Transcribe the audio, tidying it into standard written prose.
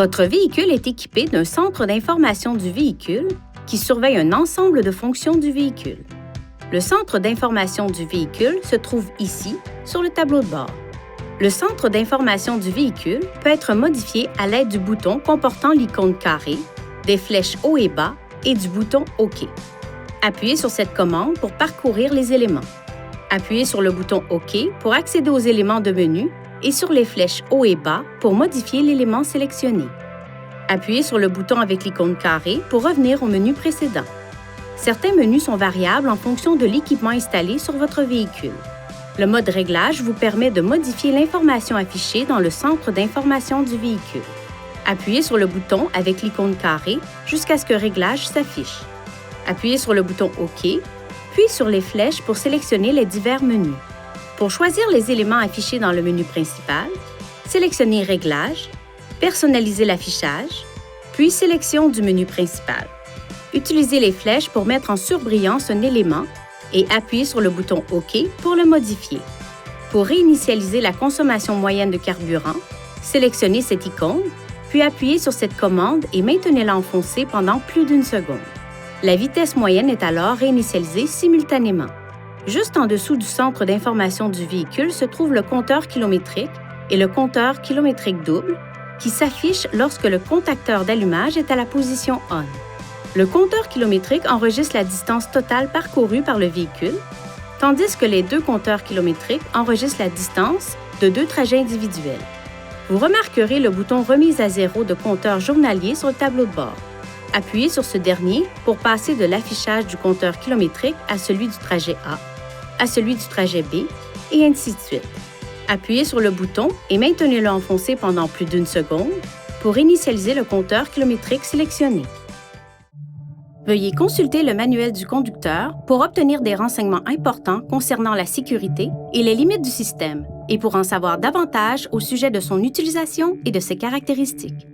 Votre véhicule est équipé d'un centre d'information du véhicule qui surveille un ensemble de fonctions du véhicule. Le centre d'information du véhicule se trouve ici, sur le tableau de bord. Le centre d'information du véhicule peut être modifié à l'aide du bouton comportant l'icône carré, des flèches haut et bas et du bouton OK. Appuyez sur cette commande pour parcourir les éléments. Appuyez sur le bouton OK pour accéder aux éléments de menu et sur les flèches haut et bas pour modifier l'élément sélectionné. Appuyez sur le bouton avec l'icône carré pour revenir au menu précédent. Certains menus sont variables en fonction de l'équipement installé sur votre véhicule. Le mode réglage vous permet de modifier l'information affichée dans le centre d'information du véhicule. Appuyez sur le bouton avec l'icône carré jusqu'à ce que Réglage s'affiche. Appuyez sur le bouton OK, puis sur les flèches pour sélectionner les divers menus. Pour choisir les éléments affichés dans le menu principal, sélectionnez Réglages, personnalisez l'affichage, puis Sélection du menu principal. Utilisez les flèches pour mettre en surbrillance un élément et appuyez sur le bouton OK pour le modifier. Pour réinitialiser la consommation moyenne de carburant, sélectionnez cette icône, puis appuyez sur cette commande et maintenez-la enfoncée pendant plus d'1 seconde. La vitesse moyenne est alors réinitialisée simultanément. Juste en dessous du centre d'information du véhicule se trouve le compteur kilométrique et le compteur kilométrique double qui s'affichent lorsque le contacteur d'allumage est à la position ON. Le compteur kilométrique enregistre la distance totale parcourue par le véhicule, tandis que les deux compteurs kilométriques enregistrent la distance de 2 trajets individuels. Vous remarquerez le bouton Remise à zéro de compteur journalier sur le tableau de bord. Appuyez sur ce dernier pour passer de l'affichage du compteur kilométrique à celui du trajet A, à celui du trajet B, et ainsi de suite. Appuyez sur le bouton et maintenez-le enfoncé pendant plus d'1 seconde pour initialiser le compteur kilométrique sélectionné. Veuillez consulter le manuel du conducteur pour obtenir des renseignements importants concernant la sécurité et les limites du système et pour en savoir davantage au sujet de son utilisation et de ses caractéristiques.